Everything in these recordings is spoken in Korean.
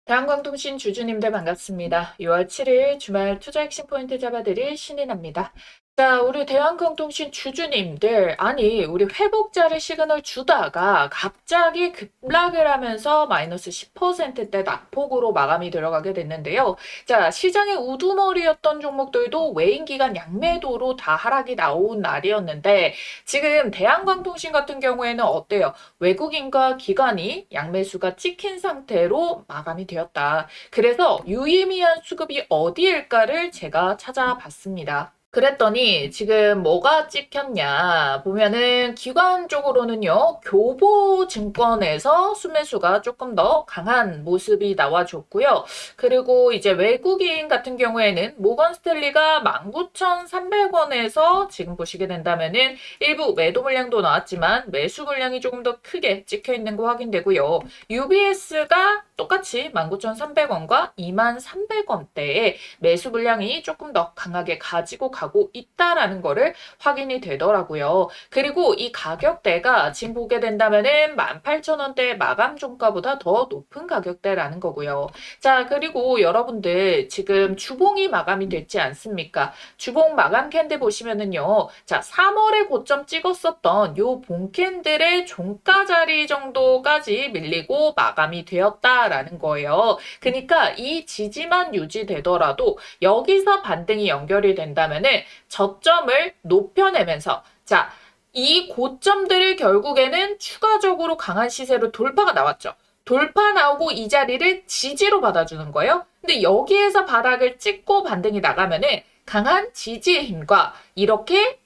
대한광통신 주주님들 반갑습니다. 6월 7일 주말 투자 핵심 포인트 잡아드릴 신인합니다. 자, 우리 대한광통신 주주님들, 아니, 우리 회복자를 시그널 주다가 갑자기 급락을 하면서 마이너스 10%대 낙폭으로 마감이 들어가게 됐는데요. 자, 시장의 우두머리였던 종목들도 외인기관 양매도로 다 하락이 나온 날이었는데, 지금 대한광통신 같은 경우에는 어때요? 외국인과 기관이 양매수가 찍힌 상태로 마감이 되었다. 그래서 유의미한 수급이 어디일까를 제가 찾아봤습니다. 그랬더니 지금 뭐가 찍혔냐 보면은 기관 쪽으로는요, 교보증권에서 수매수가 조금 더 강한 모습이 나와줬고요. 그리고 이제 외국인 같은 경우에는 모건스탠리가 19,300원에서 지금 보시게 된다면은 일부 매도 물량도 나왔지만 매수 물량이 조금 더 크게 찍혀 있는 거 확인되고요. UBS가 똑같이 19,300원과 23,300원대에 매수 물량이 조금 더 강하게 가지고 가고 있다라는 거를 확인이 되더라고요. 그리고 이 가격대가 지금 보게 된다면은 18,000원대 마감 종가보다 더 높은 가격대라는 거고요. 자, 그리고 여러분들 지금 주봉이 마감이 됐지 않습니까? 주봉 마감 캔들 보시면은요. 자, 3월에 고점 찍었었던 요 봉캔들의 종가 자리 정도까지 밀리고 마감이 되었다라는 거예요. 그러니까 이 지지만 유지되더라도 여기서 반등이 연결이 된다면은 저점을 높여내면서 자, 이 고점들을 결국에는 추가적으로 강한 시세로 돌파가 나왔죠. 돌파 나오고 이 자리를 지지로 받아주는 거예요. 근데 여기에서 바닥을 찍고 반등이 나가면은 강한 지지의 힘과 이렇게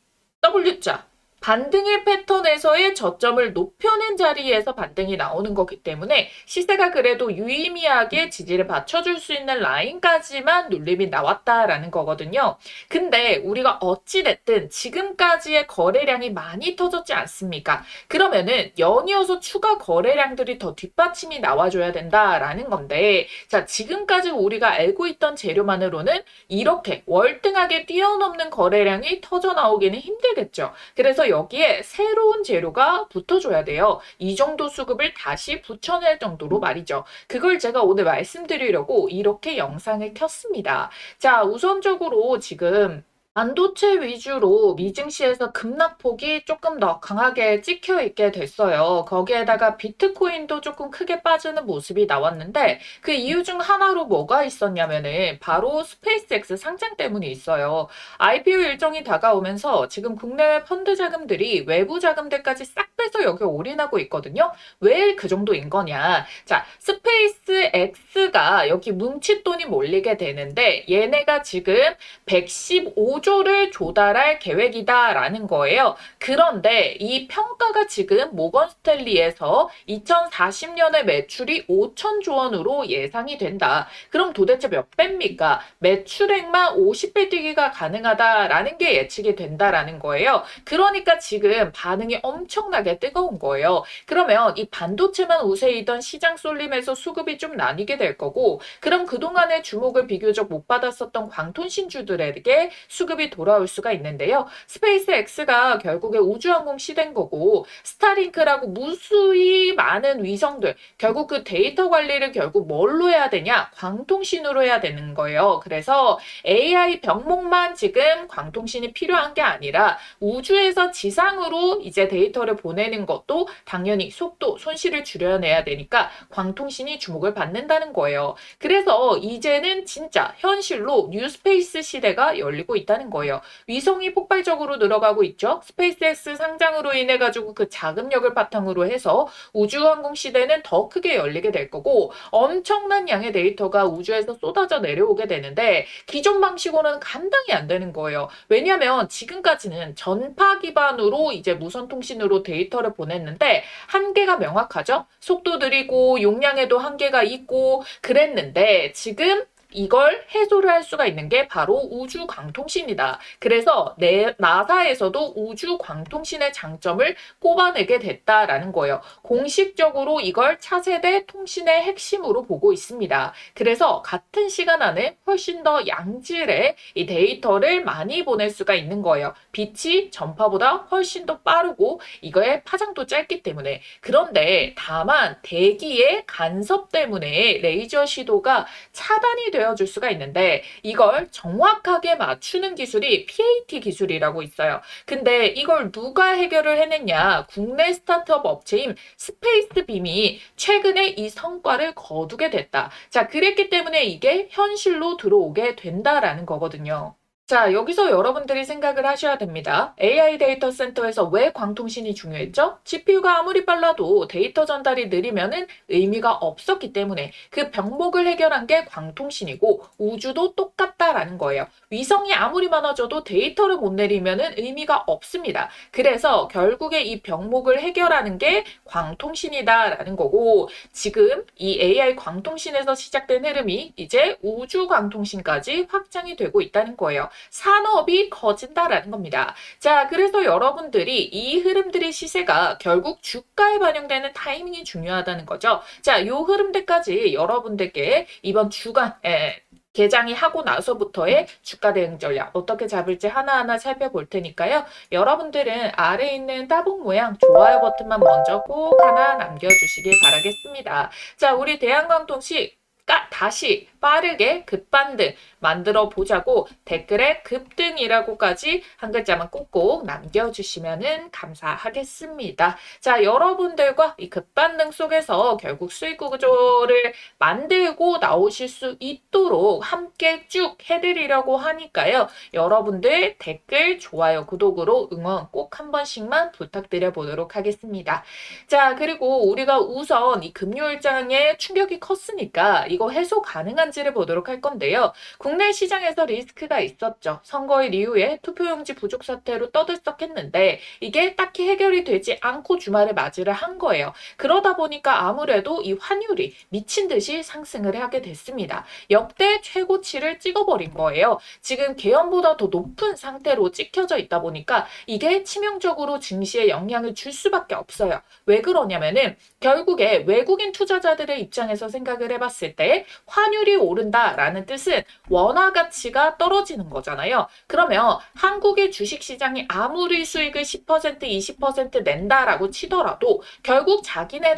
W자 반등의 패턴에서의 저점을 높여낸 자리에서 반등이 나오는 거기 때문에 시세가 그래도 유의미하게 지지를 받쳐줄 수 있는 라인까지만 눌림이 나왔다라는 거거든요. 근데 우리가 어찌됐든 지금까지의 거래량이 많이 터졌지 않습니까? 그러면은 연이어서 추가 거래량들이 더 뒷받침이 나와줘야 된다라는 건데, 자, 지금까지 우리가 알고 있던 재료만으로는 이렇게 월등하게 뛰어넘는 거래량이 터져 나오기는 힘들겠죠. 그래서 여기에 새로운 재료가 붙어줘야 돼요. 이 정도 수급을 다시 붙여낼 정도로 말이죠. 그걸 제가 오늘 말씀드리려고 이렇게 영상을 켰습니다. 자, 우선적으로 지금 반도체 위주로 미증시에서 급락폭이 조금 더 강하게 찍혀 있게 됐어요. 거기에다가 비트코인도 조금 크게 빠지는 모습이 나왔는데 그 이유 중 하나로 뭐가 있었냐면은 바로 스페이스X 상장 때문이 있어요. IPO 일정이 다가오면서 지금 국내외 펀드 자금들이 외부 자금들까지 싹 빼서 여기 올인하고 있거든요. 왜 그 정도인 거냐? 자, 스페이스X가 여기 뭉칫돈이 몰리게 되는데 얘네가 지금 115조를 조달할 계획이다라는 거예요. 그런데 이 평가가 지금 모건스탠리에서 2040년에 매출이 5천조 원으로 예상이 된다. 그럼 도대체 몇 배입니까? 매출액만 50배 뛰기가 가능하다라는 게 예측이 된다라는 거예요. 그러니까 지금 반응이 엄청나게 뜨거운 거예요. 그러면 이 반도체만 우세이던 시장 쏠림에서 수급이 좀 나뉘게 될 거고, 그럼 그동안의 주목을 비교적 못 받았었던 광통신주들에게 수급이 돌아올 수가 있는데요. 스페이스X가 결국에 우주항공 시대인 거고, 스타링크라고 무수히 많은 위성들, 결국 그 데이터 관리를 결국 뭘로 해야 되냐? 광통신으로 해야 되는 거예요. 그래서 AI 병목만 지금 광통신이 필요한 게 아니라 우주에서 지상으로 이제 데이터를 보내는 것도 당연히 속도, 손실을 줄여내야 되니까 광통신이 주목을 받는다는 거예요. 그래서 이제는 진짜 현실로 뉴스페이스 시대가 열리고 있다는 거예요. 위성이 폭발적으로 늘어가고 있죠. 스페이스X 상장으로 인해 가지고 그 자금력을 바탕으로 해서 우주항공 시대는 더 크게 열리게 될 거고 엄청난 양의 데이터가 우주에서 쏟아져 내려오게 되는데 기존 방식으로는 감당이 안 되는 거예요. 왜냐하면 지금까지는 전파 기반으로 이제 무선 통신으로 데이터를 보냈는데 한계가 명확하죠. 속도 느리고 용량에도 한계가 있고 그랬는데 지금 이걸 해소를 할 수가 있는 게 바로 우주광통신이다. 그래서 나사에서도 우주광통신의 장점을 꼽아내게 됐다라는 거예요. 공식적으로 이걸 차세대 통신의 핵심으로 보고 있습니다. 그래서 같은 시간 안에 훨씬 더 양질의 이 데이터를 많이 보낼 수가 있는 거예요. 빛이 전파보다 훨씬 더 빠르고 이거의 파장도 짧기 때문에. 그런데 다만 대기의 간섭 때문에 레이저 시도가 차단이 되어줄 수가 있는데 이걸 정확하게 맞추는 기술이 PAT 기술이라고 있어요. 근데 이걸 누가 해결을 해냈냐? 국내 스타트업 업체인 스페이스빔이 최근에 이 성과를 거두게 됐다. 자, 그랬기 때문에 이게 현실로 들어오게 된다라는 거거든요. 자, 여기서 여러분들이 생각을 하셔야 됩니다. AI 데이터 센터에서 왜 광통신이 중요했죠? GPU가 아무리 빨라도 데이터 전달이 느리면은 의미가 없었기 때문에 그 병목을 해결한 게 광통신이고 우주도 똑같다라는 거예요. 위성이 아무리 많아져도 데이터를 못 내리면은 의미가 없습니다. 그래서 결국에 이 병목을 해결하는 게 광통신이다라는 거고 지금 이 AI 광통신에서 시작된 흐름이 이제 우주 광통신까지 확장이 되고 있다는 거예요. 산업이 커진다라는 겁니다. 자, 그래서 여러분들이 이 흐름들의 시세가 결국 주가에 반영되는 타이밍이 중요하다는 거죠. 자, 요 흐름들까지 여러분들께 이번 주간 개장이 하고 나서부터의 주가 대응 전략 어떻게 잡을지 하나하나 살펴볼 테니까요. 여러분들은 아래에 있는 따봉 모양 좋아요 버튼만 먼저 꼭 하나 남겨주시길 바라겠습니다. 자, 우리 대한광통시 다시 빠르게 급반등 만들어 보자고 댓글에 급등이라고까지 한 글자만 꼭꼭 남겨주시면 감사하겠습니다. 자, 여러분들과 이 급반등 속에서 결국 수익 구조를 만들고 나오실 수 있도록 함께 쭉 해드리려고 하니까요. 여러분들 댓글, 좋아요, 구독으로 응원 꼭 한 번씩만 부탁드려 보도록 하겠습니다. 자, 그리고 우리가 우선 이 금요일장에 충격이 컸으니까 이거 해소 가능한지를 보도록 할 건데요. 국내 시장에서 리스크가 있었죠. 선거일 이후에 투표용지 부족 사태로 떠들썩했는데 이게 딱히 해결이 되지 않고 주말에 맞이를 한 거예요. 그러다 보니까 아무래도 이 환율이 미친 듯이 상승을 하게 됐습니다. 역대 최고치를 찍어버린 거예요. 지금 개연보다 더 높은 상태로 찍혀져 있다 보니까 이게 치명적으로 증시에 영향을 줄 수밖에 없어요. 왜 그러냐면은 결국에 외국인 투자자들의 입장에서 생각을 해봤을 때 환율이 오른다라는 뜻은 원화 가치가 떨어지는 거잖아요. 그러면 한국의 주식시장이 아무리 수익을 10%, 20% 낸다라고 치더라도 결국 자기네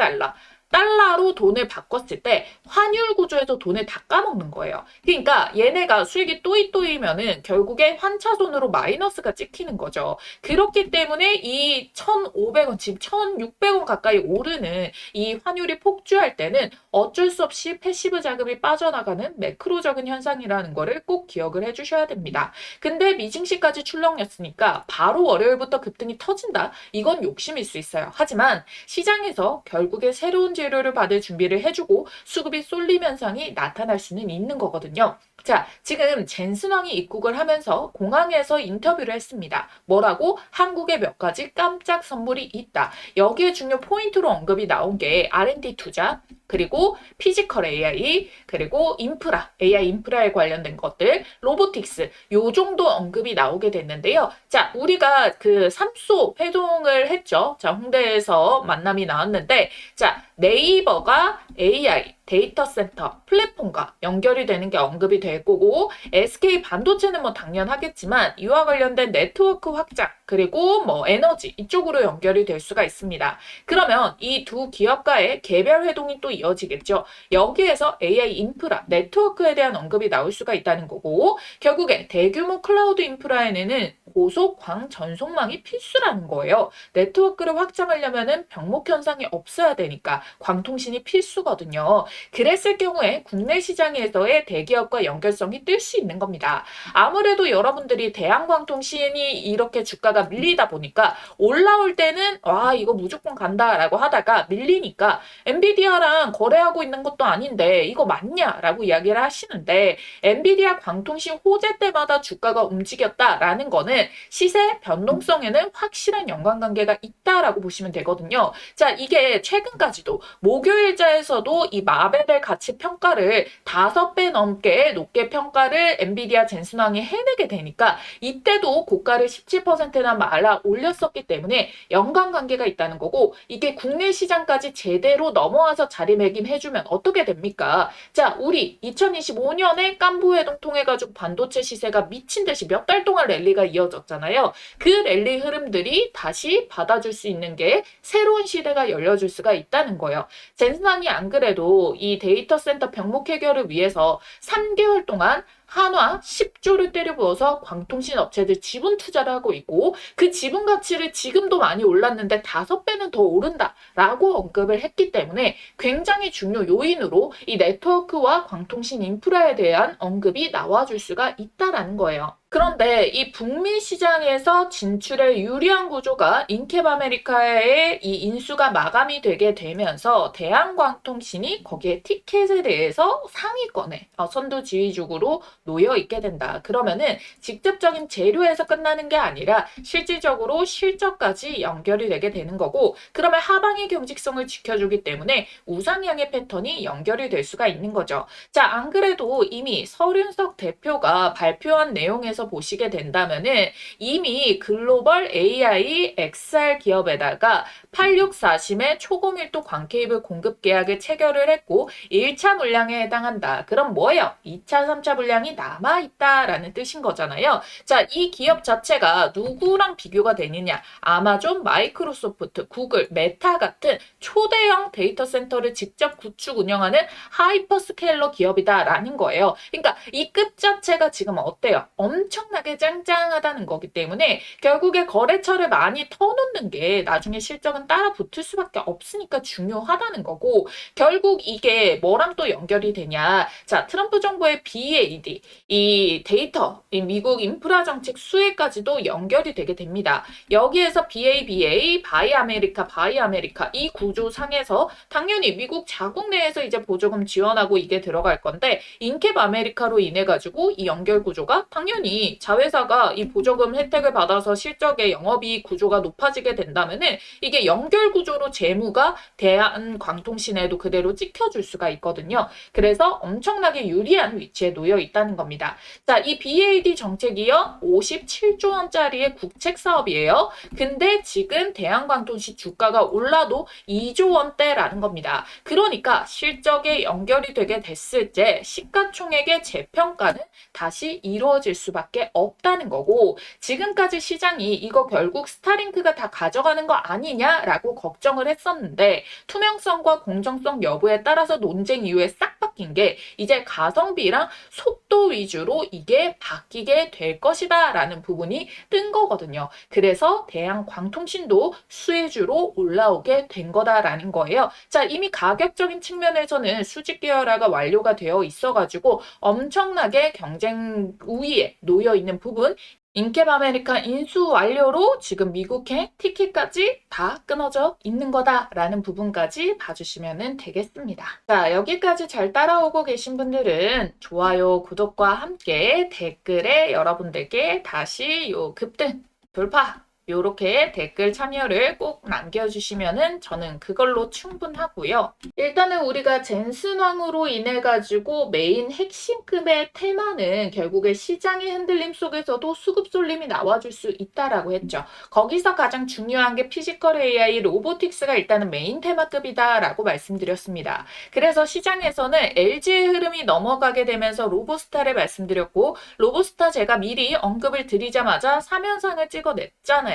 달러로 돈을 바꿨을 때 환율 구조에서 돈을 다 까먹는 거예요. 그러니까 얘네가 수익이 또이또이면은 결국에 환차손으로 마이너스가 찍히는 거죠. 그렇기 때문에 이 1,500원, 지금 1,600원 가까이 오르는 이 환율이 폭주할 때는 어쩔 수 없이 패시브 자금이 빠져나가는 매크로적인 현상이라는 거를 꼭 기억을 해주셔야 됩니다. 근데 미증시까지 출렁였으니까 바로 월요일부터 급등이 터진다? 이건 욕심일 수 있어요. 하지만 시장에서 결국에 새로운 재료를 받을 준비를 해주고 수급이 쏠림 현상이 나타날 수는 있는 거거든요. 자, 지금 젠슨왕이 입국을 하면서 공항에서 인터뷰를 했습니다. 뭐라고? 한국에 몇 가지 깜짝 선물이 있다. 여기에 중요 포인트로 언급이 나온 게 R&D 투자, 그리고 피지컬 AI, 그리고 인프라, AI 인프라에 관련된 것들, 로보틱스, 요 정도 언급이 나오게 됐는데요. 자, 우리가 그 삼소 회동을 했죠. 자, 홍대에서 만남이 나왔는데, 자, 네이버가 AI 데이터 센터 플랫폼과 연결이 되는 게 언급이 될 거고 SK 반도체는 뭐 당연하겠지만 이와 관련된 네트워크 확장 그리고 뭐 에너지 이쪽으로 연결이 될 수가 있습니다. 그러면 이 두 기업과의 개별 회동이 또 이어지겠죠. 여기에서 AI 인프라 네트워크에 대한 언급이 나올 수가 있다는 거고 결국에 대규모 클라우드 인프라에는 고속 광 전송망이 필수라는 거예요. 네트워크를 확장하려면은 병목 현상이 없어야 되니까 광통신이 필수거든요. 그랬을 경우에 국내 시장에서의 대기업과 연결성이 뜰 수 있는 겁니다. 아무래도 여러분들이 대한광통신이 이렇게 주가가 밀리다 보니까 올라올 때는 와 이거 무조건 간다라고 하다가 밀리니까 엔비디아랑 거래하고 있는 것도 아닌데 이거 맞냐라고 이야기를 하시는데 엔비디아 광통신 호재 때마다 주가가 움직였다라는 거는 시세 변동성에는 확실한 연관관계가 있다라고 보시면 되거든요. 자, 이게 최근까지도 목요일자에서도 이 라벨의 가치 평가를 5배 넘게 높게 평가를 엔비디아 젠슨왕이 해내게 되니까 이때도 고가를 17%나 말아 올렸었기 때문에 연관관계가 있다는 거고, 이게 국내 시장까지 제대로 넘어와서 자리매김해주면 어떻게 됩니까? 자, 우리 2025년에 깐부회동 통해가지고 반도체 시세가 미친 듯이 몇 달 동안 랠리가 이어졌잖아요. 그 랠리 흐름들이 다시 받아줄 수 있는 게 새로운 시대가 열려줄 수가 있다는 거예요. 젠슨왕이 안 그래도 이 데이터 센터 병목 해결을 위해서 3개월 동안 한화 10조를 때려부어서 광통신 업체들 지분 투자를 하고 있고, 그 지분 가치를 지금도 많이 올랐는데 5배는 더 오른다라고 언급을 했기 때문에 굉장히 중요 요인으로 이 네트워크와 광통신 인프라에 대한 언급이 나와줄 수가 있다라는 거예요. 그런데 이 북미 시장에서 진출에 유리한 구조가 인캡 아메리카의 이 인수가 마감이 되게 되면서 대한광통신이 거기에 티켓에 대해서 상위권에 선두지휘국으로 놓여 있게 된다. 그러면은 직접적인 재료에서 끝나는 게 아니라 실질적으로 실적까지 연결이 되게 되는 거고, 그러면 하방의 경직성을 지켜주기 때문에 우상향의 패턴이 연결이 될 수가 있는 거죠. 자, 안 그래도 이미 서륜석 대표가 발표한 내용에서 보시게 된다면은 이미 글로벌 AI XR 기업에다가 8640의 초고밀도 광케이블 공급 계약을 체결을 했고 1차 물량에 해당한다. 그럼 뭐예요? 2차, 3차 물량이 남아있다라는 뜻인 거잖아요. 자, 이 기업 자체가 누구랑 비교가 되느냐? 아마존, 마이크로소프트, 구글, 메타 같은 초대형 데이터 센터를 직접 구축 운영하는 하이퍼스케일러 기업이다라는 거예요. 그러니까 이 급 자체가 지금 어때요? 엄청나게 짱짱하다는 거기 때문에 결국에 거래처를 많이 터놓는 게 나중에 실적은 따라 붙을 수밖에 없으니까 중요하다는 거고, 결국 이게 뭐랑 또 연결이 되냐? 자, 트럼프 정부의 BAD, 이 데이터, 이 미국 인프라 정책 수혜까지도 연결이 되게 됩니다. 여기에서 BABA, 바이 아메리카 이 구조상에서 당연히 미국 자국 내에서 이제 보조금 지원하고 이게 들어갈 건데, 인캡 아메리카로 인해 가지고 이 연결 구조가 당연히 자회사가 이 보조금 혜택을 받아서 실적의 영업이익 구조가 높아지게 된다면은 이게 연결 구조로 재무가 대한광통신에도 그대로 찍혀줄 수가 있거든요. 그래서 엄청나게 유리한 위치에 놓여 있다는 겁니다. 자, 이 BAD 정책이요 57조 원짜리의 국책 사업이에요. 근데 지금 대한광통신 주가가 올라도 2조 원대라는 겁니다. 그러니까 실적에 연결이 되게 됐을 때 시가총액의 재평가는 다시 이루어질 수밖에 없다는 거고, 지금까지 시장이 이거 결국 스타링크가 다 가져가는 거 아니냐라고 걱정을 했었는데 투명성과 공정성 여부에 따라서 논쟁 이후에 싹 바뀐 게 이제 가성비랑 속도 위주로 이게 바뀌게 될 것이다 라는 부분이 뜬 거거든요. 그래서 대한광통신도 수혜주로 올라오게 된 거다라는 거예요. 자, 이미 가격적인 측면에서는 수직 계열화가 완료가 되어 있어가지고 엄청나게 경쟁 우위에 놓여 있는 부분, 인캡 아메리카 인수 완료로 지금 미국행 티켓까지 다 끊어져 있는 거다라는 부분까지 봐주시면 되겠습니다. 자, 여기까지 잘 따라오고 계신 분들은 좋아요, 구독과 함께 댓글에 여러분들께 다시 요 급등 돌파 요렇게 댓글 참여를 꼭 남겨주시면은 저는 그걸로 충분하고요. 일단은 우리가 젠슨왕으로 인해 가지고 메인 핵심급의 테마는 결국에 시장의 흔들림 속에서도 수급 쏠림이 나와줄 수 있다라고 했죠. 거기서 가장 중요한 게 피지컬 AI, 로보틱스가 일단은 메인 테마급이다라고 말씀드렸습니다. 그래서 시장에서는 LG의 흐름이 넘어가게 되면서 로보스타를 말씀드렸고, 로보스타 제가 미리 언급을 드리자마자 3연상을 찍어냈잖아요.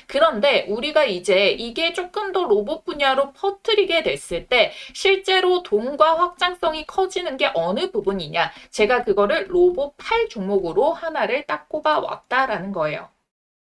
그런데 우리가 이제 이게 조금 더 로봇 분야로 퍼뜨리게 됐을 때 실제로 돈과 확장성이 커지는 게 어느 부분이냐, 제가 그거를 로봇 8 종목으로 하나를 딱 꼽아 왔다라는 거예요.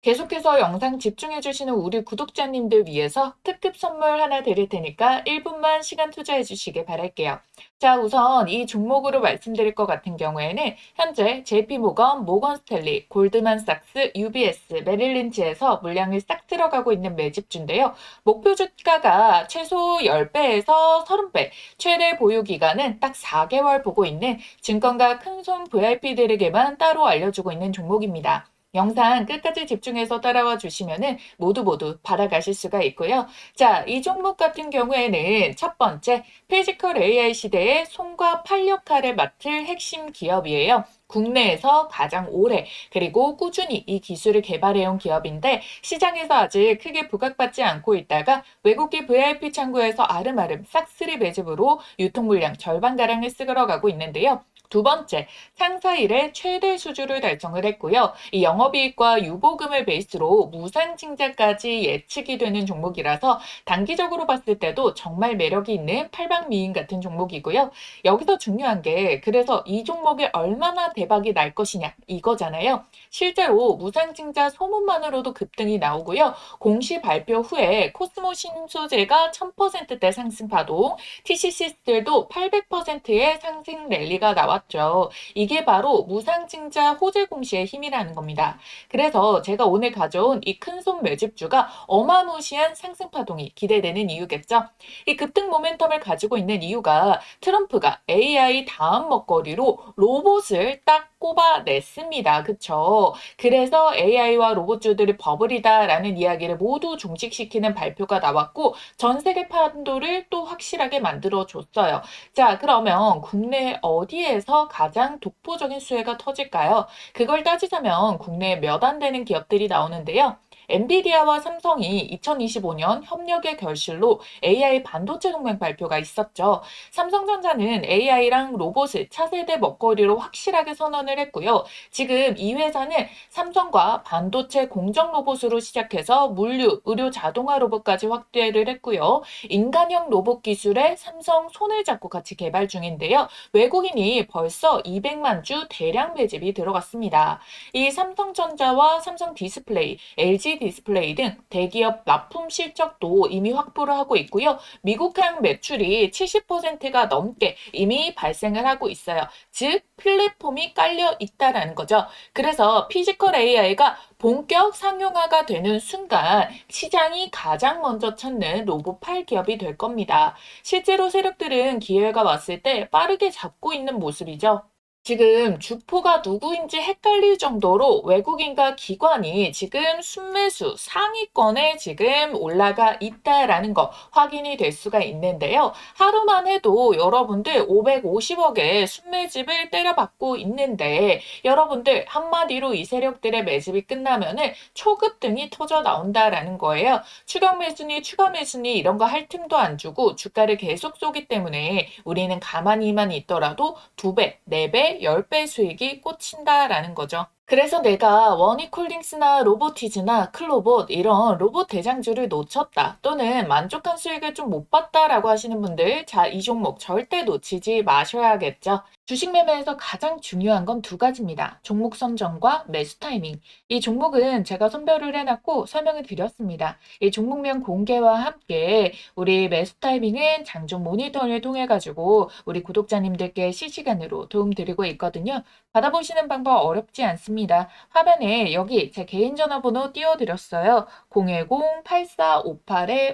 계속해서 영상 집중해주시는 우리 구독자님들 위해서 특급 선물 하나 드릴 테니까 1분만 시간 투자해 주시길 바랄게요. 자, 우선 이 종목으로 말씀드릴 것 같은 경우에는 현재 JP모건, 모건스탠리, 골드만삭스, UBS, 메릴린치에서 물량이 싹 들어가고 있는 매집주인데요. 목표 주가가 최소 10배에서 30배, 최대 보유 기간은 딱 4개월 보고 있는 증권가 큰손 VIP들에게만 따로 알려주고 있는 종목입니다. 영상 끝까지 집중해서 따라와 주시면은 모두 받아가실 수가 있고요. 자, 이 종목 같은 경우에는 첫 번째, 피지컬 AI 시대의 손과 팔 역할을 맡을 핵심 기업이에요. 국내에서 가장 오래 그리고 꾸준히 이 기술을 개발해온 기업인데 시장에서 아직 크게 부각받지 않고 있다가 외국계 VIP 창구에서 아름아름 싹쓸이 매집으로 유통 물량 절반가량을 쓸어가고 있는데요. 두 번째, 상사 일의 최대 수주를 달성을 했고요. 이 영업이익과 유보금을 베이스로 무상증자까지 예측이 되는 종목이라서 단기적으로 봤을 때도 정말 매력이 있는 팔방미인 같은 종목이고요. 여기서 중요한 게 그래서 이 종목이 얼마나 대박이 날 것이냐 이거잖아요. 실제로 무상증자 소문만으로도 급등이 나오고요. 공시 발표 후에 코스모 신소재가 1000%대 상승 파동, TCC들도 800%의 상승 랠리가 나왔죠. 이게 바로 무상증자 호재 공시의 힘이라는 겁니다. 그래서 제가 오늘 가져온 이 큰손 매집주가 어마무시한 상승 파동이 기대되는 이유겠죠. 이 급등 모멘텀을 가지고 있는 이유가 트럼프가 AI 다음 먹거리로 로봇을 딱 꼽아냈습니다. 그쵸? 그래서 AI와 로봇주들이 버블이다라는 이야기를 모두 종식시키는 발표가 나왔고 전 세계 판도를 또 확실하게 만들어줬어요. 자, 그러면 국내 어디에서 가장 독보적인 수혜가 터질까요? 그걸 따지자면 국내에 몇 안 되는 기업들이 나오는데요. 엔비디아와 삼성이 2025년 협력의 결실로 AI 반도체 동맹 발표가 있었죠. 삼성전자는 AI랑 로봇을 차세대 먹거리로 확실하게 선언을 했고요. 지금 이 회사는 삼성과 반도체 공정 로봇으로 시작해서 물류, 의료 자동화 로봇까지 확대를 했고요. 인간형 로봇 기술에 삼성 손을 잡고 같이 개발 중인데요. 외국인이 벌써 200만 주 대량 매집이 들어갔습니다. 이 삼성전자와 삼성 디스플레이, LG 디스플레이 등 대기업 납품 실적도 이미 확보를 하고 있고요. 미국행 매출이 70%가 넘게 이미 발생을 하고 있어요. 즉 플랫폼이 깔려 있다라는 거죠. 그래서 피지컬 AI가 본격 상용화가 되는 순간 시장이 가장 먼저 찾는 로봇8 기업이 될 겁니다. 실제로 세력들은 기회가 왔을 때 빠르게 잡고 있는 모습이죠. 지금 주포가 누구인지 헷갈릴 정도로 외국인과 기관이 지금 순매수 상위권에 지금 올라가 있다라는 거 확인이 될 수가 있는데요. 하루만 해도 여러분들 550억의 순매집을 때려받고 있는데 여러분들 한마디로 이 세력들의 매집이 끝나면은 초급등이 터져 나온다라는 거예요. 추격 매수니 추가 매수니 이런 거 할 틈도 안 주고 주가를 계속 쏘기 때문에 우리는 가만히만 있더라도 2배, 4배, 10배 수익이 꽂힌다라는 거죠. 그래서 내가 원익홀딩스나 로보티즈나 클로봇 이런 로봇 대장주를 놓쳤다 또는 만족한 수익을 좀 못 봤다라고 하시는 분들 자, 이 종목 절대 놓치지 마셔야겠죠. 주식 매매에서 가장 중요한 건 두 가지입니다. 종목 선정과 매수 타이밍. 이 종목은 제가 선별을 해놨고 설명을 드렸습니다. 이 종목명 공개와 함께 우리 매수 타이밍은 장중 모니터를 통해 가지고 우리 구독자님들께 실시간으로 도움드리고 있거든요. 받아보시는 방법 어렵지 않습니다. 화면에 여기 제 개인 전화번호 띄워드렸어요.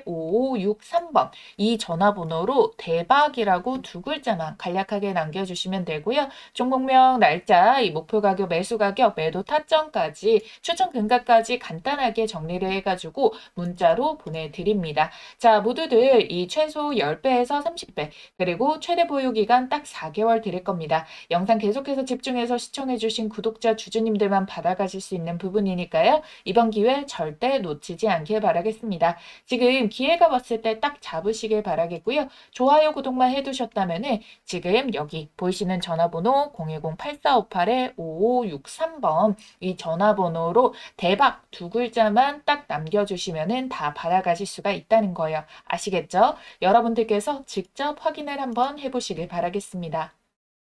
010-8458-5563번 이 전화번호로 대박이라고 두 글자만 간략하게 남겨주시면 되고요. 종목명, 날짜, 이 목표 가격, 매수 가격, 매도 타점까지 추천 근가까지 간단하게 정리를 해가지고 문자로 보내드립니다. 자, 모두들 이 최소 10배에서 30배 그리고 최대 보유 기간 딱 4개월 드릴 겁니다. 영상 계속해서 집중해서 시청해주신 구독자 주주님들만 받아가실 수 있는 부분이니까요. 이번 기회 절대 놓치지 않길 바라겠습니다. 지금 기회가 왔을 때 딱 잡으시길 바라겠고요. 좋아요, 구독만 해두셨다면 지금 여기 보이시는 전화번호 010-8458-5563번 이 전화번호로 대박 두 글자만 딱 남겨주시면 다 받아가실 수가 있다는 거예요. 아시겠죠? 여러분들께서 직접 확인을 한번 해보시길 바라겠습니다.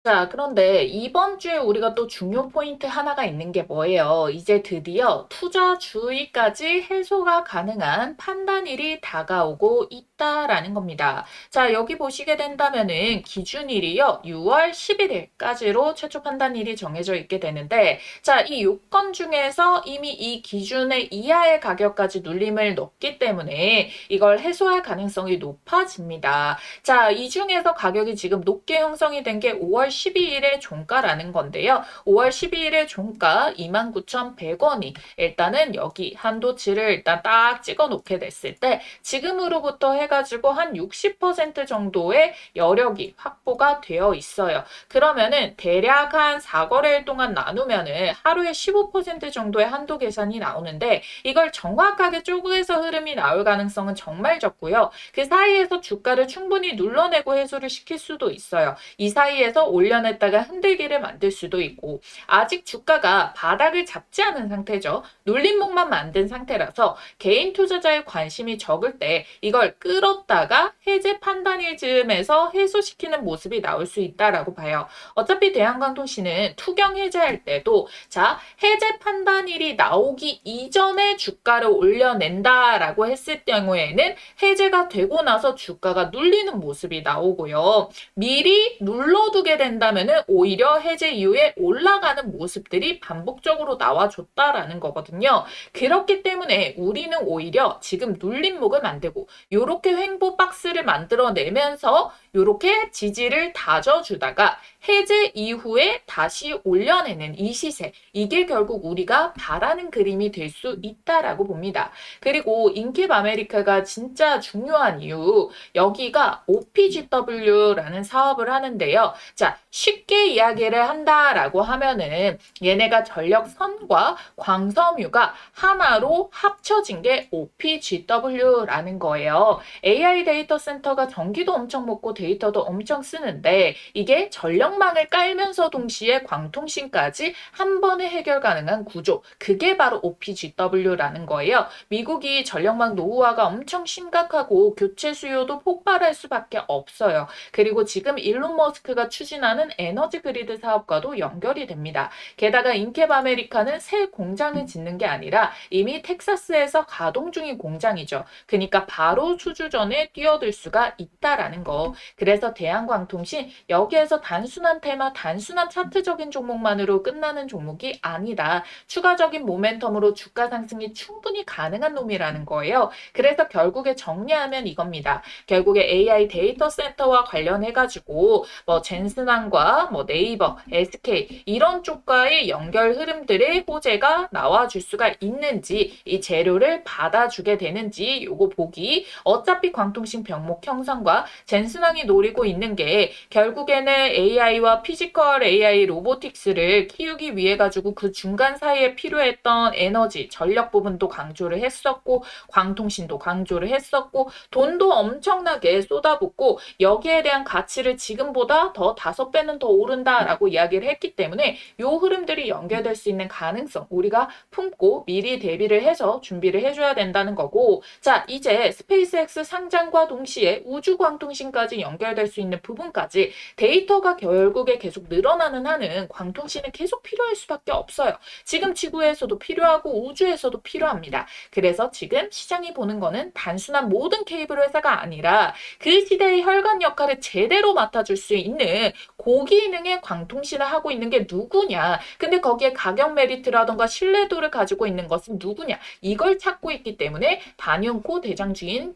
자, 그런데 이번 주에 우리가 또 중요 포인트 하나가 있는 게 뭐예요? 이제 드디어 투자 주의까지 해소가 가능한 판단일이 다가오고 있다라는 겁니다. 자, 여기 보시게 된다면은 기준일이요. 6월 11일까지로 최초 판단일이 정해져 있게 되는데, 자, 이 요건 중에서 이미 이 기준의 이하의 가격까지 눌림을 넣기 때문에 이걸 해소할 가능성이 높아집니다. 자, 이 중에서 가격이 지금 높게 형성이 된 게 5월 12일의 종가라는 건데요. 5월 12일의 종가 29,100원이 일단은 여기 한도치를 일단 딱 찍어 놓게 됐을 때 지금으로부터 해가지고 한 60% 정도의 여력이 확보가 되어 있어요. 그러면은 대략 한 4거래일 동안 나누면은 하루에 15% 정도의 한도 계산이 나오는데 이걸 정확하게 쪼개서 흐름이 나올 가능성은 정말 적고요. 그 사이에서 주가를 충분히 눌러내고 해소를 시킬 수도 있어요. 이 사이에서 올려냈다가 흔들기를 만들 수도 있고 아직 주가가 바닥을 잡지 않은 상태죠. 눌림목만 만든 상태라서 개인 투자자의 관심이 적을 때 이걸 끌었다가 해제 판단일 즈음에서 해소시키는 모습이 나올 수 있다라고 봐요. 어차피 대한광통신은 투경 해제할 때도 자, 해제 판단일이 나오기 이전에 주가를 올려낸다라고 했을 경우에는 해제가 되고 나서 주가가 눌리는 모습이 나오고요. 미리 눌러두게 된다면은 오히려 해제 이후에 올라가는 모습들이 반복적으로 나와줬다라는 거거든요. 그렇기 때문에 우리는 오히려 지금 눌림목을 만들고 요렇게 횡보 박스를 만들어내면서 요렇게 지지를 다져주다가 해제 이후에 다시 올려내는 이 시세, 이게 결국 우리가 바라는 그림이 될 수 있다라고 봅니다. 그리고 인캡 아메리카가 진짜 중요한 이유, 여기가 OPGW라는 사업을 하는데요. 자, 쉽게 이야기를 한다라고 하면은 얘네가 전력선과 광섬유가 하나로 합쳐진 게 OPGW라는 거예요. AI 데이터 센터가 전기도 엄청 먹고 데이터도 엄청 쓰는데 이게 전력망을 깔면서 동시에 광통신까지 한 번에 해결 가능한 구조, 그게 바로 OPGW라는 거예요. 미국이 전력망 노후화가 엄청 심각하고 교체 수요도 폭발할 수밖에 없어요. 그리고 지금 일론 머스크가 추진하는 에너지 그리드 사업과도 연결이 됩니다. 게다가 인캡 아메리카는 새 공장을 짓는 게 아니라 이미 텍사스에서 가동 중인 공장이죠. 그러니까 바로 수주전에 뛰어들 수가 있다라는 거. 그래서 대한광통신 여기에서 단순한 테마, 단순한 차트적인 종목만으로 끝나는 종목이 아니다. 추가적인 모멘텀으로 주가 상승이 충분히 가능한 놈이라는 거예요. 그래서 결국에 정리하면 이겁니다. 결국에 AI 데이터 센터와 관련해가지고 뭐 젠슨항과 뭐 네이버, SK 이런 쪽과의 연결 흐름들의 호재가 나와줄 수가 있는지 이 재료를 받아주게 되는지 요거 보기. 어차피 광통신 병목 형성과 젠슨항이 노리고 있는 게 결국에는 AI와 피지컬 AI 로보틱스를 키우기 위해 가지고 그 중간 사이에 필요했던 에너지, 전력 부분도 강조를 했었고 광통신도 강조를 했었고 돈도 엄청나게 쏟아붓고 여기에 대한 가치를 지금보다 더 5배는 더 오른다라고 이야기를 했기 때문에 요 흐름들이 연결될 수 있는 가능성 우리가 품고 미리 대비를 해서 준비를 해줘야 된다는 거고 자 이제 스페이스X 상장과 동시에 우주광통신까지 연결될 수 있는 부분까지 데이터가 결국에 계속 늘어나는 한은 광통신은 계속 필요할 수밖에 없어요. 지금 지구에서도 필요하고 우주에서도 필요합니다. 그래서 지금 시장이 보는 거는 단순한 모든 케이블 회사가 아니라 그 시대의 혈관 역할을 제대로 맡아줄 수 있는 고기능의 광통신을 하고 있는 게 누구냐. 근데 거기에 가격 메리트라던가 신뢰도를 가지고 있는 것은 누구냐. 이걸 찾고 있기 때문에 단연코 대장주인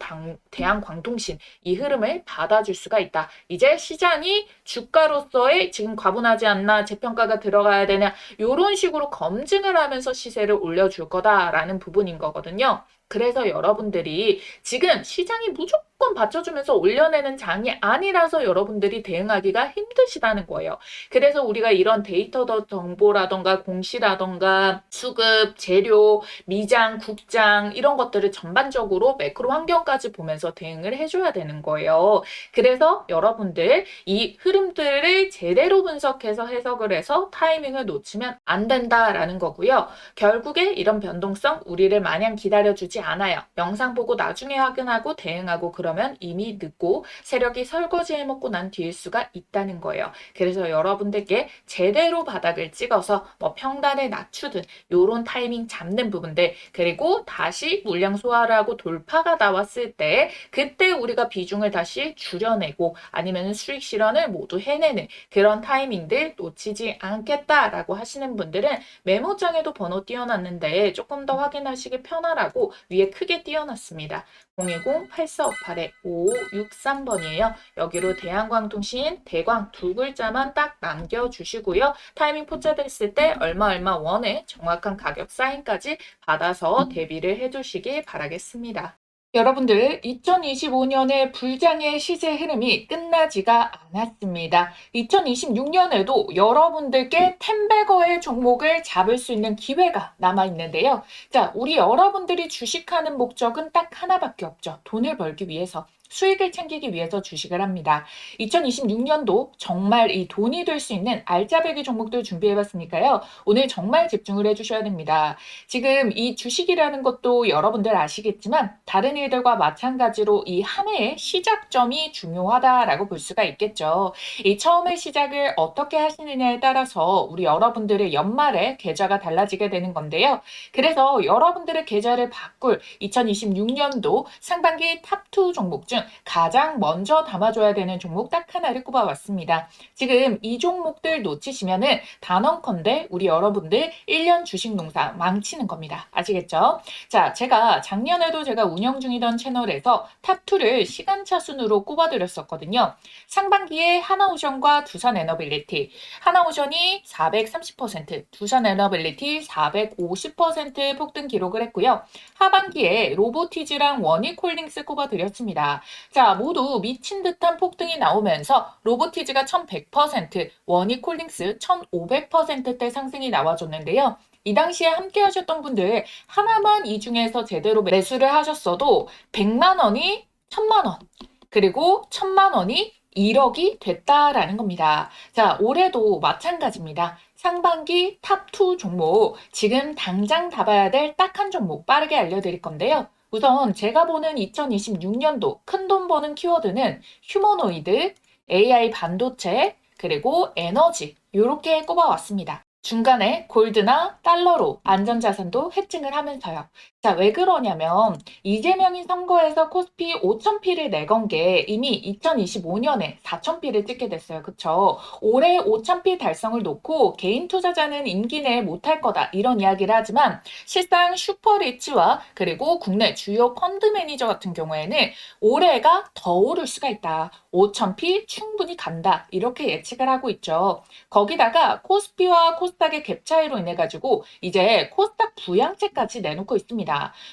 대한광통신 이 흐름을 받아줄 수가 있다. 이제 시장이 주가로서의 지금 과분하지 않나 재평가가 들어가야 되냐 이런 식으로 검증을 하면서 시세를 올려줄 거다라는 부분인 거거든요. 그래서 여러분들이 지금 시장이 무조건 받쳐주면서 올려내는 장이 아니라서 여러분들이 대응하기가 힘드시다는 거예요. 그래서 우리가 이런 데이터 정보라던가 공시라던가 수급, 재료, 미장, 국장 이런 것들을 전반적으로 매크로 환경까지 보면서 대응을 해줘야 되는 거예요. 그래서 여러분들 이 흐름들을 제대로 분석해서 해석을 해서 타이밍을 놓치면 안 된다라는 거고요. 결국에 이런 변동성 우리를 마냥 기다려주지 않아요. 영상 보고 나중에 확인하고 대응하고 그런 그러면 이미 늦고 세력이 설거지해먹고 난 뒤일 수가 있다는 거예요. 그래서 여러분들께 제대로 바닥을 찍어서 뭐 평단을 낮추든 요런 타이밍 잡는 부분들, 그리고 다시 물량 소화를 하고 돌파가 나왔을 때 그때 우리가 비중을 다시 줄여내고 아니면 수익 실현을 모두 해내는 그런 타이밍들 놓치지 않겠다라고 하시는 분들은 메모장에도 번호 띄워놨는데 조금 더 확인하시기 편하라고 위에 크게 띄워놨습니다. 010-8458-5563번이에요. 여기로 대한광통신 대광 두 글자만 딱 남겨주시고요. 타이밍 포착됐을 때 얼마 원의 정확한 가격 사인까지 받아서 대비를 해두시길 바라겠습니다. 여러분들, 2025년의 불장의 시세 흐름이 끝나지가 않았습니다. 2026년에도 여러분들께 템베거의 종목을 잡을 수 있는 기회가 남아있는데요. 자, 우리 여러분들이 주식하는 목적은 딱 하나밖에 없죠. 돈을 벌기 위해서. 수익을 챙기기 위해서 주식을 합니다. 2026년도 정말 이 돈이 될 수 있는 알짜배기 종목들 준비해봤으니까요. 오늘 정말 집중을 해주셔야 됩니다. 지금 이 주식이라는 것도 여러분들 아시겠지만 다른 일들과 마찬가지로 이 한 해의 시작점이 중요하다라고 볼 수가 있겠죠. 이 처음의 시작을 어떻게 하시느냐에 따라서 우리 여러분들의 연말에 계좌가 달라지게 되는 건데요. 그래서 여러분들의 계좌를 바꿀 2026년도 상반기 탑2 종목 중 가장 먼저 담아줘야 되는 종목 딱 하나를 꼽아왔습니다. 지금 이 종목들 놓치시면은 단언컨대 우리 여러분들 1년 주식 농사 망치는 겁니다. 아시겠죠? 자, 작년에도 제가 운영 중이던 채널에서 탑2를 시간차 순으로 꼽아드렸었거든요. 상반기에 하나오션과 두산에너빌리티, 하나오션이 430%, 두산에너빌리티 450% 폭등 기록을 했고요. 하반기에 로보티즈랑 원익홀딩스 꼽아드렸습니다. 자, 모두 미친 듯한 폭등이 나오면서 로보티즈가 1100%, 원익홀딩스 1500%대 상승이 나와줬는데요. 이 당시에 함께 하셨던 분들 하나만 이 중에서 제대로 매수를 하셨어도 100만 원이 1000만 원, 그리고 1000만 원이 1억이 됐다라는 겁니다. 자, 올해도 마찬가지입니다. 상반기 탑2 종목, 지금 당장 잡아야 될 딱 한 종목 빠르게 알려드릴 건데요. 우선 제가 보는 2026년도 큰돈 버는 키워드는 휴머노이드, AI 반도체, 그리고 에너지 이렇게 꼽아왔습니다. 중간에 골드나 달러로 안전자산도 해칭을 하면서요. 자, 왜 그러냐면 이재명이 선거에서 코스피 5,000피를 내건 게 이미 2025년에 4,000피를 찍게 됐어요. 그쵸? 올해 5,000피 달성을 놓고 개인 투자자는 임기 내에 못할 거다 이런 이야기를 하지만 실상 슈퍼리치와 그리고 국내 주요 펀드 매니저 같은 경우에는 올해가 더 오를 수가 있다. 5,000피 충분히 간다. 이렇게 예측을 하고 있죠. 거기다가 코스피와 코스닥의 갭 차이로 인해 가지고 이제 코스닥 부양책까지 내놓고 있습니다.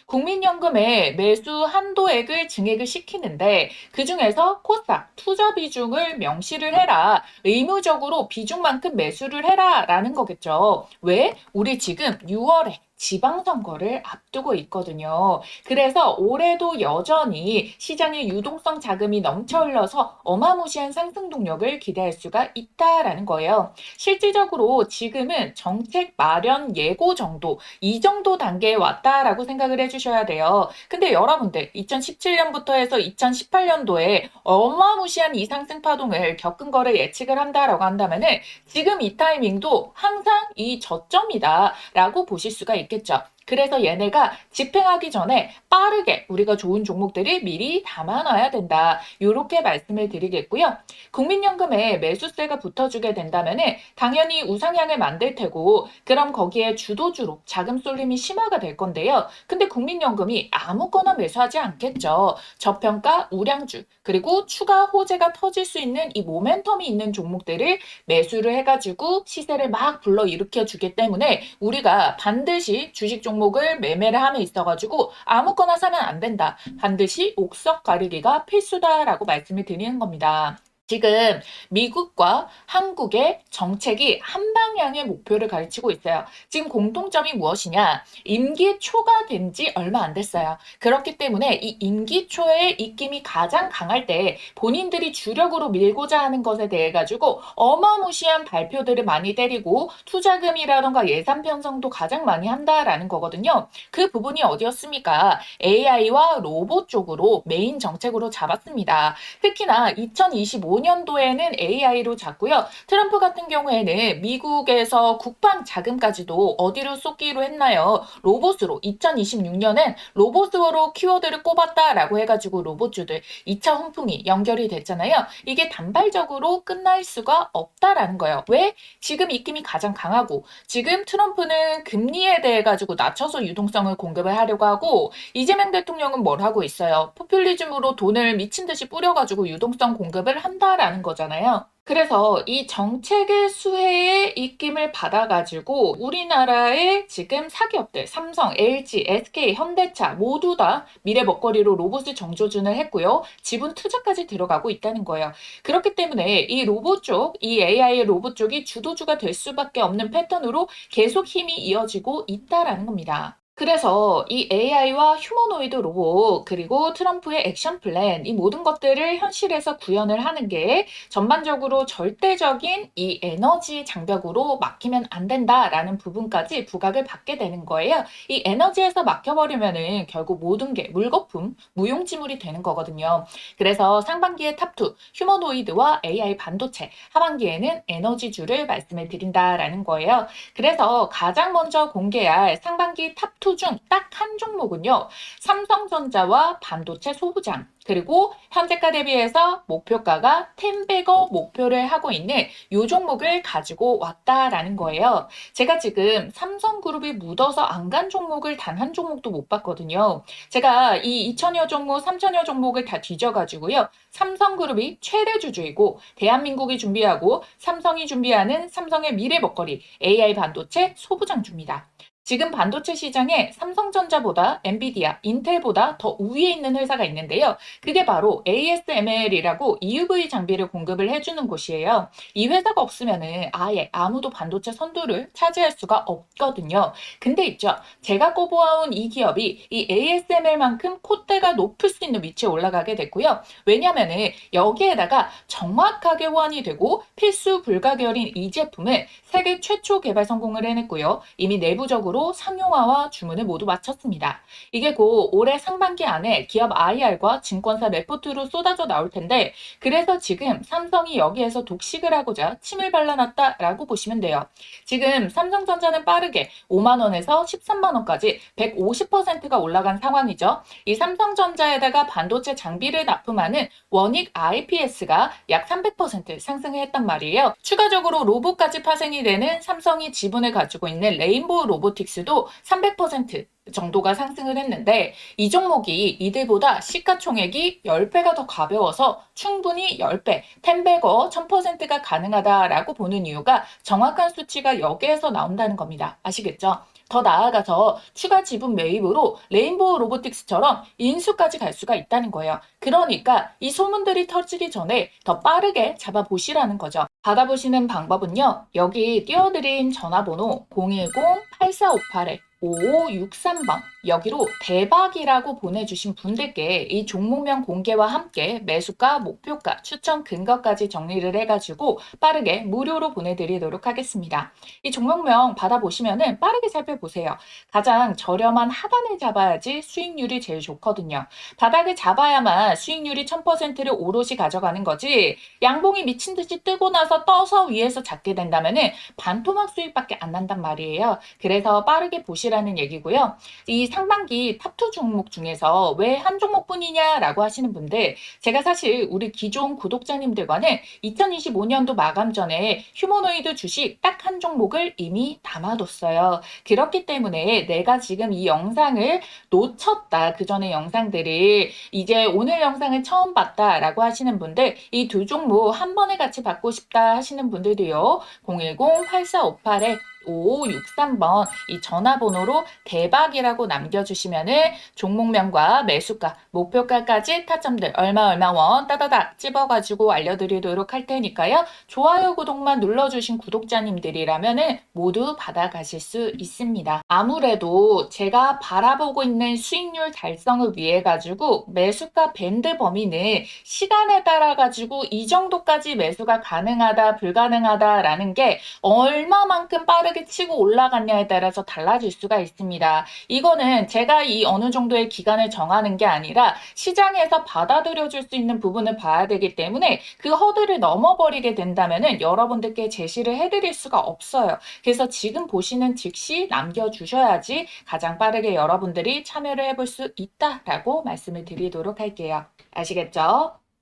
국민연금에 매수 한도액을 증액을 시키는데 그중에서 코스닥 투자 비중을 명시를 해라. 의무적으로 비중만큼 매수를 해라 라는 거겠죠. 왜? 우리 지금 6월에 지방선거를 앞두고 있거든요. 그래서 올해도 여전히 시장의 유동성 자금이 넘쳐 흘러서 어마무시한 상승 동력을 기대할 수가 있다라는 거예요. 실질적으로 지금은 정책 마련 예고 정도, 이 정도 단계에 왔다라고 생각을 해주셔야 돼요. 근데 여러분들 2017년부터 해서 2018년도에 어마무시한 이 상승 파동을 겪은 거를 예측을 한다라고 한다면은 지금 이 타이밍도 항상 이 저점이다라고 보실 수가 있겠죠. 그래서 얘네가 집행하기 전에 빠르게 우리가 좋은 종목들을 미리 담아놔야 된다. 이렇게 말씀을 드리겠고요. 국민연금에 매수세가 붙어주게 된다면 당연히 우상향을 만들 테고 그럼 거기에 주도주로 자금 쏠림이 심화가 될 건데요. 근데 국민연금이 아무거나 매수하지 않겠죠. 저평가 우량주 그리고 추가 호재가 터질 수 있는 이 모멘텀이 있는 종목들을 매수를 해가지고 시세를 막 불러일으켜 주기 때문에 우리가 반드시 주식 종목을 매매를 함에 있어가지고 아무거나 사면 안 된다. 반드시 옥석 가리기가 필수다라고 말씀을 드리는 겁니다. 지금 미국과 한국의 정책이 한 방향의 목표를 가르치고 있어요. 지금 공통점이 무엇이냐? 임기 초가 된 지 얼마 안 됐어요. 그렇기 때문에 이 임기 초의 입김이 가장 강할 때 본인들이 주력으로 밀고자 하는 것에 대해 가지고 어마무시한 발표들을 많이 때리고 투자금이라던가 예산 편성도 가장 많이 한다라는 거거든요. 그 부분이 어디였습니까? AI와 로봇 쪽으로 메인 정책으로 잡았습니다. 특히나 2025년도에는 AI로 잡고요. 트럼프 같은 경우에는 미국에서 국방 자금까지도 어디로 쏟기로 했나요? 로봇으로. 2026년엔 로봇으로 키워드를 꼽았다라고 해가지고 로봇주들 2차 훈풍이 연결이 됐잖아요. 이게 단발적으로 끝날 수가 없다라는 거예요. 왜? 지금 입김이 가장 강하고 지금 트럼프는 금리에 대해 가지고 낮춰서 유동성을 공급을 하려고 하고 이재명 대통령은 뭘 하고 있어요? 포퓰리즘으로 돈을 미친 듯이 뿌려가지고 유동성 공급을 한다라는 거잖아요. 그래서 이 정책의 수혜의 입김을 받아가지고 우리나라의 지금 사기업들, 삼성, LG, SK, 현대차 모두 다 미래 먹거리로 로봇을 정조준을 했고요. 지분 투자까지 들어가고 있다는 거예요. 그렇기 때문에 이 로봇 쪽, 이 AI 로봇 쪽이 주도주가 될 수밖에 없는 패턴으로 계속 힘이 이어지고 있다라는 겁니다. 그래서 이 AI와 휴머노이드 로봇 그리고 트럼프의 액션 플랜 이 모든 것들을 현실에서 구현을 하는 게 전반적으로 절대적인 이 에너지 장벽으로 막히면 안 된다라는 부분까지 부각을 받게 되는 거예요. 이 에너지에서 막혀버리면은 결국 모든 게 물거품, 무용지물이 되는 거거든요. 그래서 상반기에 탑2 휴머노이드와 AI 반도체, 하반기에는 에너지주를 말씀을 드린다라는 거예요. 그래서 가장 먼저 공개할 상반기 탑2 중 딱 한 종목은요. 삼성전자와 반도체 소부장 그리고 현재가 대비해서 목표가가 10배거 목표를 하고 있는 이 종목을 가지고 왔다라는 거예요. 제가 지금 삼성그룹이 묻어서 안 간 종목을 단 한 종목도 못 봤거든요. 제가 이 2천여 종목, 3천여 종목을 다 뒤져가지고요. 삼성그룹이 최대 주주이고 대한민국이 준비하고 삼성이 준비하는 삼성의 미래 먹거리 AI 반도체 소부장주입니다. 지금 반도체 시장에 삼성전자보다 엔비디아, 인텔보다 더 우위에 있는 회사가 있는데요. 그게 바로 ASML이라고 EUV 장비를 공급을 해주는 곳이에요. 이 회사가 없으면은 아예 아무도 반도체 선두를 차지할 수가 없거든요. 근데 있죠. 제가 꼽아온 이 기업이 이 ASML만큼 콧대가 높을 수 있는 위치에 올라가게 됐고요. 왜냐면은 여기에다가 정확하게 호환이 되고 필수 불가결인 이 제품을 세계 최초 개발 성공을 해냈고요. 이미 내부적으로 상용화와 주문을 모두 마쳤습니다. 이게 곧 올해 상반기 안에 기업 IR과 증권사 레포트로 쏟아져 나올 텐데 그래서 지금 삼성이 여기에서 독식을 하고자 침을 발라놨다라고 보시면 돼요. 지금 삼성전자는 빠르게 5만 원에서 13만 원까지 150%가 올라간 상황이죠. 이 삼성전자에다가 반도체 장비를 납품하는 원익 IPS가 약 300% 상승을 했단 말이에요. 추가적으로 로봇까지 파생이 되는 삼성이 지분을 가지고 있는 레인보우 로보틱스도 300% 정도가 상승을 했는데 이 종목이 이들보다 시가총액이 10배가 더 가벼워서 충분히 10배, 10배거 1000%가 가능하다라고 보는 이유가 정확한 수치가 여기에서 나온다는 겁니다. 아시겠죠? 더 나아가서 추가 지분 매입으로 레인보우 로보틱스처럼 인수까지 갈 수가 있다는 거예요. 그러니까 이 소문들이 터지기 전에 더 빠르게 잡아보시라는 거죠. 받아보시는 방법은요. 여기 띄워드린 전화번호 010-8458에 5563번 여기로 대박이라고 보내주신 분들께 이 종목명 공개와 함께 매수가, 목표가, 추천 근거까지 정리를 해가지고 빠르게 무료로 보내드리도록 하겠습니다. 이 종목명 받아보시면은 빠르게 살펴보세요. 가장 저렴한 하단을 잡아야지 수익률이 제일 좋거든요. 바닥을 잡아야만 수익률이 1000%를 오롯이 가져가는 거지 양봉이 미친 듯이 뜨고 나서 떠서 위에서 잡게 된다면은 반토막 수익밖에 안 난단 말이에요. 그래서 빠르게 보시라는 얘기고요. 이 상반기 탑2 종목 중에서 왜 한 종목뿐이냐라고 하시는 분들 제가 사실 우리 기존 구독자님들과는 2025년도 마감 전에 휴머노이드 주식 딱 한 종목을 이미 담아뒀어요. 그렇기 때문에 내가 지금 이 영상을 놓쳤다. 그 전에 영상들이 이제 오늘 영상을 처음 봤다라고 하시는 분들 이 두 종목 한 번에 같이 받고 싶다 하시는 분들도요. 010-8458에 5563번 이 전화번호로 대박이라고 남겨주시면은 종목명과 매수가, 목표가까지 타점들 얼마 원 따다닥 찝어가지고 알려드리도록 할 테니까요. 좋아요, 구독만 눌러주신 구독자님들이라면은 모두 받아가실 수 있습니다. 아무래도 제가 바라보고 있는 수익률 달성을 위해 가지고 매수가 밴드 범위는 시간에 따라 가지고 이 정도까지 매수가 가능하다, 불가능하다라는 게 얼마만큼 빠르게 치고 올라갔냐에 따라서 달라질 수가 있습니다. 이거는 제가 이 어느 정도의 기간을 정하는 게 아니라 시장에서 받아들여줄 수 있는 부분을 봐야 되기 때문에 그 허들을 넘어버리게 된다면은 여러분들께 제시를 해드릴 수가 없어요. 그래서 지금 보시는 즉시 남겨주셔야지 가장 빠르게 여러분들이 참여를 해볼 수 있다라고 말씀을 드리도록 할게요. 아시겠죠?